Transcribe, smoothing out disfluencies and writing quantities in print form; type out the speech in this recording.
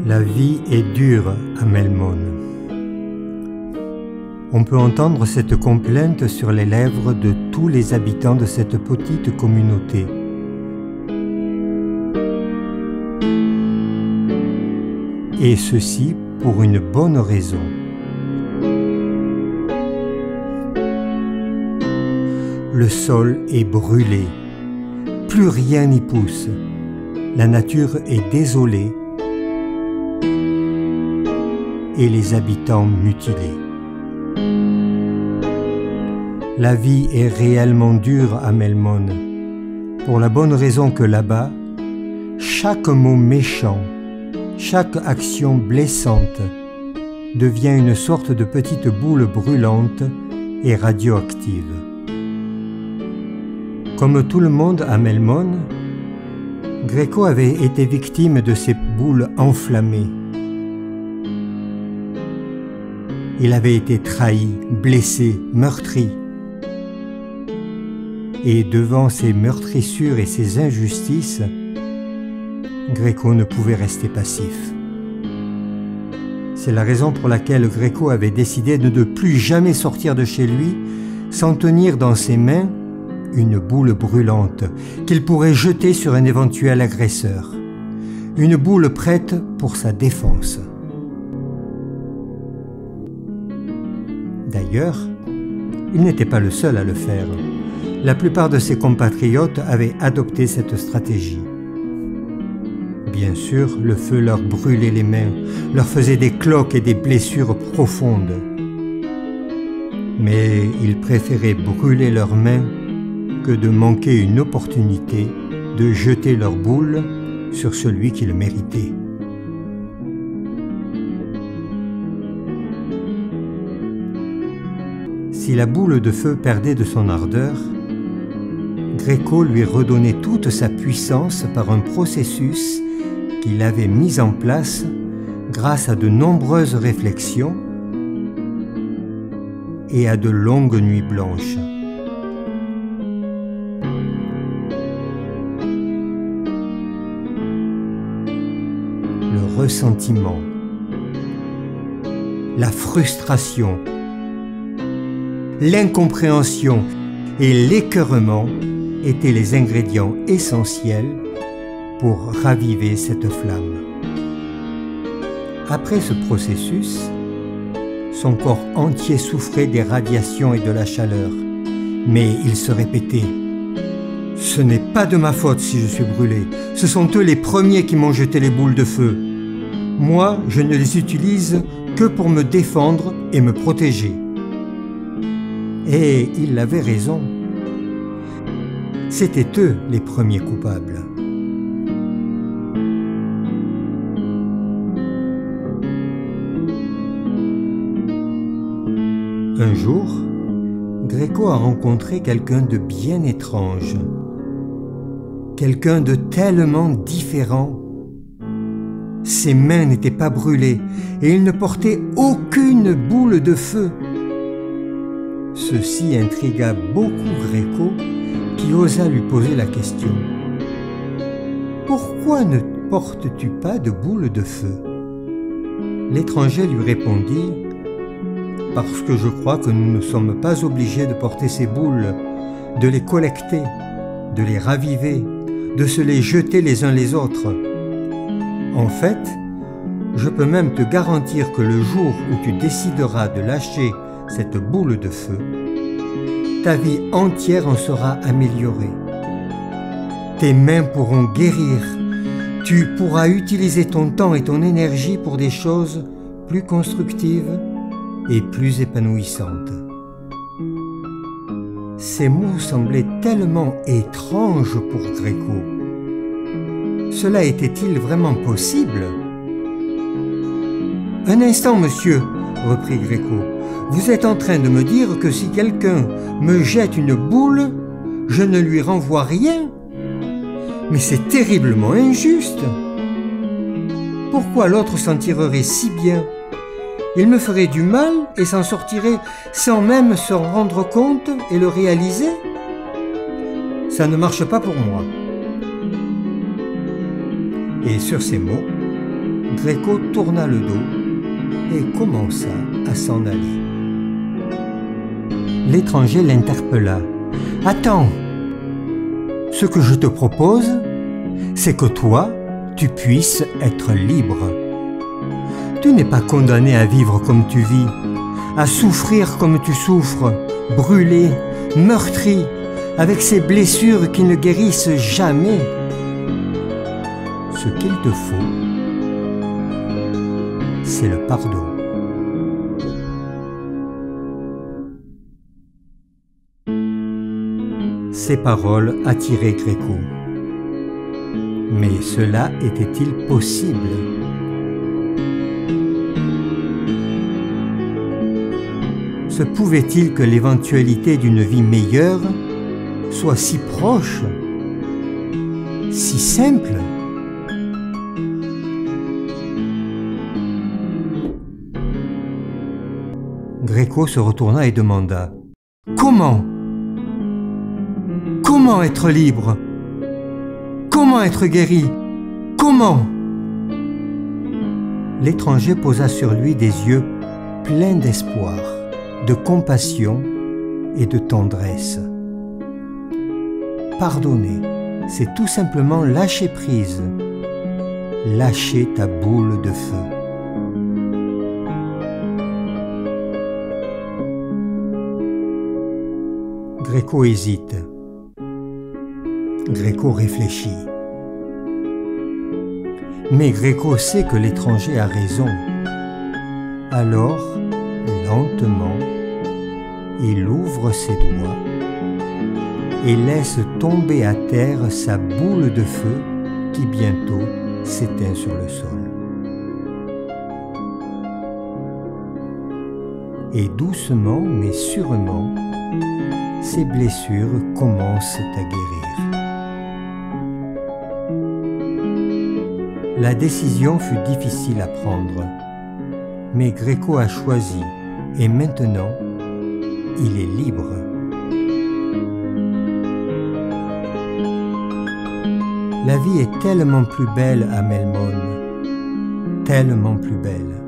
La vie est dure à Melmone. On peut entendre cette complainte sur les lèvres de tous les habitants de cette petite communauté. Et ceci pour une bonne raison. Le sol est brûlé, plus rien n'y pousse, la nature est désolée et les habitants mutilés. La vie est réellement dure à Melmone, pour la bonne raison que là-bas, chaque mot méchant, chaque action blessante devient une sorte de petite boule brûlante et radioactive. Comme tout le monde à Melmone, Gréco avait été victime de ces boules enflammées. Il avait été trahi, blessé, meurtri. Et devant ces meurtrissures et ces injustices, Gréco ne pouvait rester passif. C'est la raison pour laquelle Gréco avait décidé de ne plus jamais sortir de chez lui sans tenir dans ses mains une boule brûlante qu'il pourrait jeter sur un éventuel agresseur. Une boule prête pour sa défense. D'ailleurs, il n'était pas le seul à le faire. La plupart de ses compatriotes avaient adopté cette stratégie. Bien sûr, le feu leur brûlait les mains, leur faisait des cloques et des blessures profondes. Mais ils préféraient brûler leurs mains que de manquer une opportunité de jeter leur boule sur celui qui le méritait. Si la boule de feu perdait de son ardeur, Gréco lui redonnait toute sa puissance par un processus qu'il avait mis en place grâce à de nombreuses réflexions et à de longues nuits blanches. Le ressentiment, la frustration, l'incompréhension et l'écœurement étaient les ingrédients essentiels pour raviver cette flamme. Après ce processus, son corps entier souffrait des radiations et de la chaleur, mais il se répétait « Ce n'est pas de ma faute si je suis brûlé, ce sont eux les premiers qui m'ont jeté les boules de feu. Moi, je ne les utilise que pour me défendre et me protéger. » Et il avait raison. C'étaient eux les premiers coupables. Un jour, Gréco a rencontré quelqu'un de bien étrange, quelqu'un de tellement différent. Ses mains n'étaient pas brûlées et il ne portait aucune boule de feu. Ceci intrigua beaucoup Gréco, qui osa lui poser la question. « Pourquoi ne portes-tu pas de boule de feu ?» L'étranger lui répondit « Parce que je crois que nous ne sommes pas obligés de porter ces boules, de les collecter, de les raviver, de se les jeter les uns les autres. En fait, je peux même te garantir que le jour où tu décideras de lâcher cette boule de feu, ta vie entière en sera améliorée. Tes mains pourront guérir, tu pourras utiliser ton temps et ton énergie pour des choses plus constructives et plus épanouissantes. » Ces mots semblaient tellement étranges pour Gréco. Cela était-il vraiment possible? « Un instant, monsieur, » reprit Gréco. « Vous êtes en train de me dire que si quelqu'un me jette une boule, je ne lui renvoie rien? Mais c'est terriblement injuste. Pourquoi l'autre s'en tirerait si bien? Il me ferait du mal et s'en sortirait sans même s'en rendre compte et le réaliser? Ça ne marche pas pour moi. » Et sur ces mots, Gréco tourna le dos et commença à s'en aller. L'étranger l'interpella. « Attends, ce que je te propose, c'est que toi, tu puisses être libre. Tu n'es pas condamné à vivre comme tu vis, à souffrir comme tu souffres, brûlé, meurtri, avec ces blessures qui ne guérissent jamais. Ce qu'il te faut, c'est le pardon. » Ces paroles attiraient Gréco. Mais cela était-il possible? Se pouvait-il que l'éventualité d'une vie meilleure soit si proche, si simple? Gréco se retourna et demanda: « Comment? Comment être libre? Comment être guéri? Comment ?» L'étranger posa sur lui des yeux pleins d'espoir, de compassion et de tendresse. Pardonner, c'est tout simplement lâcher prise, lâcher ta boule de feu. Gréco hésite. Gréco réfléchit. Mais Gréco sait que l'étranger a raison. Alors, lentement, il ouvre ses doigts et laisse tomber à terre sa boule de feu qui bientôt s'éteint sur le sol. Et doucement mais sûrement, ses blessures commencent à guérir. La décision fut difficile à prendre, mais Gréco a choisi et maintenant, il est libre. La vie est tellement plus belle à Melmone, tellement plus belle.